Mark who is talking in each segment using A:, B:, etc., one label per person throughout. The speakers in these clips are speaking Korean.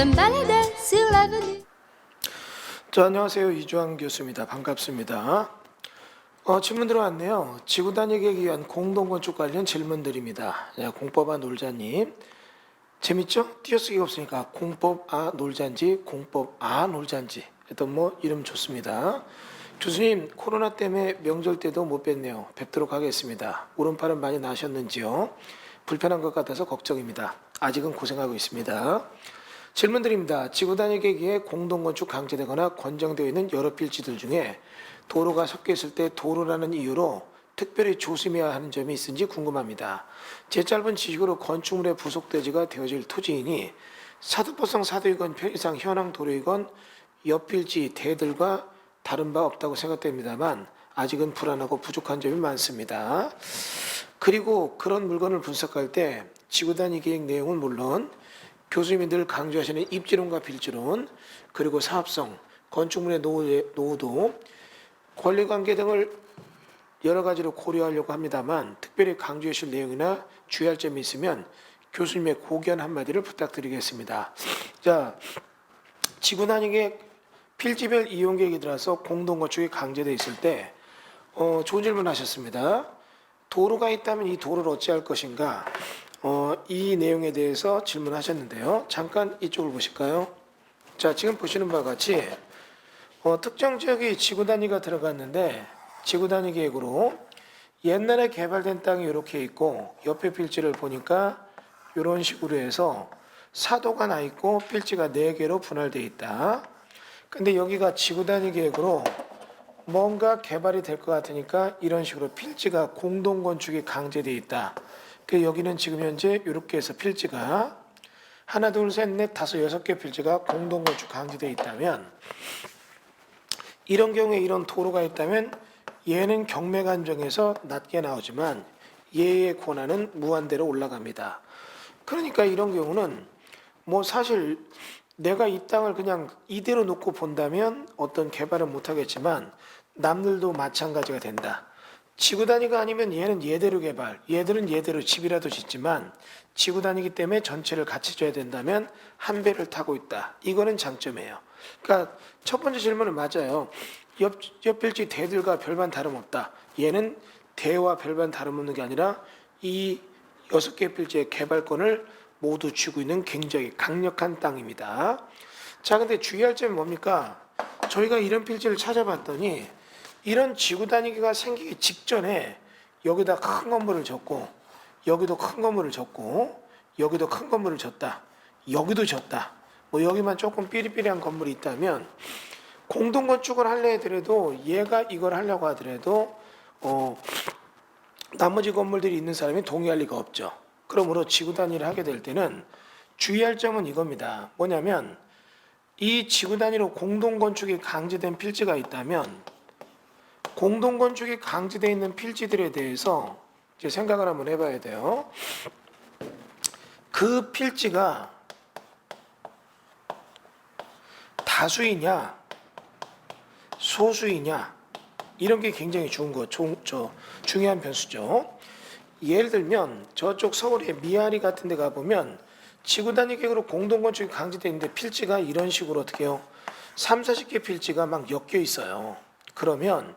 A: me baladais sur l'avenue.
B: 자, 안녕하세요. 이주환 교수입니다. 반갑습니다. 질문 들어왔네요. 지구 다니기 위한 공동건축 관련 질문들입니다. 공법 놀자님. 재밌죠? 띄어쓰기가 없으니까 공법 놀자인지 공법 놀자인지 하여튼 이름 좋습니다. 교수님, 코로나 때문에 명절 때도 못 뵀네요. 뵙도록 하겠습니다. 오른팔은 많이 나셨는지요? 불편한 것 같아서 걱정입니다. 아직은 고생하고 있습니다. 질문 드립니다. 지구 다니기에 공동건축 강제되거나 권장되어 있는 여러 필지들 중에 도로가 섞여 있을 때 도로라는 이유로 특별히 조심해야 하는 점이 있은지 궁금합니다. 제 짧은 지식으로 건축물의 부속대지가 되어질 토지이니 사두포성 사도이건 편의상 현황 도로이건 옆필지 대들과 다른 바 없다고 생각됩니다만 아직은 불안하고 부족한 점이 많습니다. 그리고 그런 물건을 분석할 때 지구 다니기 계획 내용은 물론 교수님이 늘 강조하시는 입지론과 필지론, 그리고 사업성, 건축물의 노후도, 권리관계 등을 여러 가지로 고려하려고 합니다만 특별히 강조해 주실 내용이나 주의할 점이 있으면 교수님의 고견 한마디를 부탁드리겠습니다. 자, 지구 다니기 필지별 이용계획에 들어서 공동건축이 강제되어 있을 때 좋은 질문 하셨습니다. 도로가 있다면 이 도로를 어찌할 것인가? 이 내용에 대해서 질문하셨는데요. 잠깐 이쪽을 보실까요? 자, 지금 보시는 바와 같이 특정 지역이 지구 단위가 들어갔는데 지구 단위 계획으로 옛날에 개발된 땅이 이렇게 있고 옆에 필지를 보니까 이런 식으로 해서 사도가 나 있고 필지가 4개로 분할되어 있다. 근데 여기가 지구 단위 계획으로 뭔가 개발이 될 것 같으니까 이런 식으로 필지가 공동건축이 강제되어 있다. 여기는 지금 현재 이렇게 해서 필지가 하나, 둘, 셋, 넷, 다섯, 6개 필지가 공동건축 강제되어 있다면 이런 경우에 이런 도로가 있다면 얘는 경매 간정에서 낮게 나오지만 얘의 권한은 무한대로 올라갑니다. 그러니까 이런 경우는 사실 내가 이 땅을 그냥 이대로 놓고 본다면 어떤 개발은 못하겠지만 남들도 마찬가지가 된다. 지구 단위가 아니면 얘는 얘대로 개발, 얘들은 얘대로 집이라도 짓지만 지구 단위이기 때문에 전체를 같이 줘야 된다면 한 배를 타고 있다. 이거는 장점이에요. 그러니까 첫 번째 질문은 맞아요. 옆 필지 대들과 별반 다름없다. 얘는 대와 별반 다름없는 게 아니라 이 6개 필지의 개발권을 모두 쥐고 있는 굉장히 강력한 땅입니다. 자, 근데 주의할 점이 뭡니까? 저희가 이런 필지를 찾아봤더니 이런 지구 단위가 생기기 직전에 여기다 큰 건물을 졌고 여기도 큰 건물을 졌고 여기도 큰 건물을 졌다. 여기도 졌다. 여기만 조금 삐리삐리한 건물이 있다면 공동건축을 하려 하더라도 얘가 이걸 하려고 하더라도 나머지 건물들이 있는 사람이 동의할 리가 없죠. 그러므로 지구 단위를 하게 될 때는 주의할 점은 이겁니다. 뭐냐면 이 지구 단위로 공동건축이 강제된 필지가 있다면 공동건축이 강제되어 있는 필지들에 대해서 이제 생각을 한번 해봐야 돼요. 그 필지가 다수이냐 소수이냐 이런 게 굉장히 중요한 변수죠. 예를 들면 저쪽 서울의 미아리 같은 데 가보면 지구 단위 계획으로 공동건축이 강제되어 있는데 필지가 이런 식으로 어떻게 해요? 3, 40개 필지가 막 엮여 있어요. 그러면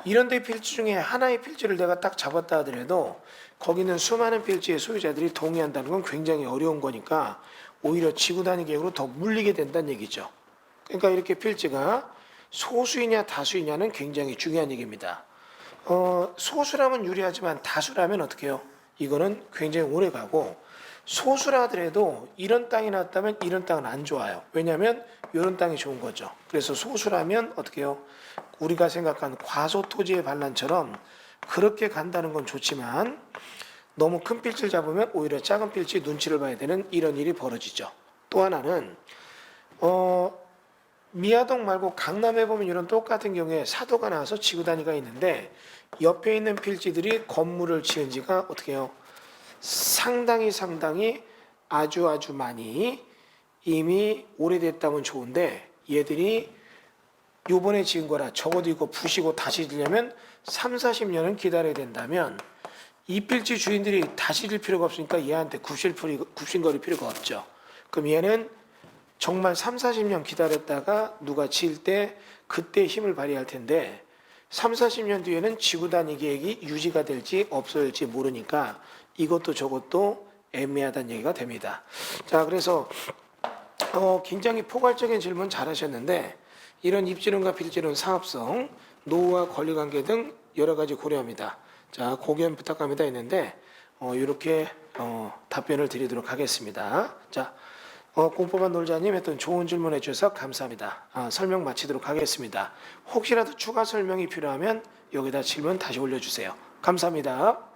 B: 이런 데 필지 중에 하나의 필지를 내가 딱 잡았다 하더라도 거기는 수많은 필지의 소유자들이 동의한다는 건 굉장히 어려운 거니까 오히려 지구 단위 계획으로 더 물리게 된다는 얘기죠. 그러니까 이렇게 필지가 소수이냐 다수이냐는 굉장히 중요한 얘기입니다. 소수라면 유리하지만 다수라면 어떻게 해요? 이거는 굉장히 오래 가고 소수라 하더라도 이런 땅이 나왔다면 이런 땅은 안 좋아요. 왜냐하면 이런 땅이 좋은 거죠. 그래서 소수라면 어떻게 해요? 우리가 생각한 과소토지의 반란처럼 그렇게 간다는 건 좋지만 너무 큰 필지를 잡으면 오히려 작은 필지 눈치를 봐야 되는 이런 일이 벌어지죠. 또 하나는 미아동 말고 강남에 보면 이런 똑같은 경우에 사도가 나와서 지구 단위가 있는데 옆에 있는 필지들이 건물을 지은 지가 어떻게 해요? 상당히 아주 많이 이미 오래됐다면 좋은데 얘들이 요번에 지은 거라 적어도 이거 부시고 다시 지려면 3, 40년은 기다려야 된다면 이 필지 주인들이 다시 질 필요가 없으니까 얘한테 굽신거릴 필요가 없죠. 그럼 얘는 정말 3, 40년 기다렸다가 누가 질 때 그때 힘을 발휘할 텐데 3, 40년 뒤에는 지구 단위 계획이 유지가 될지 없어질지 모르니까 이것도 저것도 애매하다는 얘기가 됩니다. 자, 그래서 굉장히 포괄적인 질문 잘하셨는데 이런 입지론과 빌지론 사업성, 노후와 권리관계 등 여러 가지 고려합니다. 자, 고견 부탁합니다 했는데 이렇게 답변을 드리도록 하겠습니다. 자, 공법한 놀자님 했던 좋은 질문 해주셔서 감사합니다. 설명 마치도록 하겠습니다. 혹시라도 추가 설명이 필요하면 여기다 질문 다시 올려주세요. 감사합니다.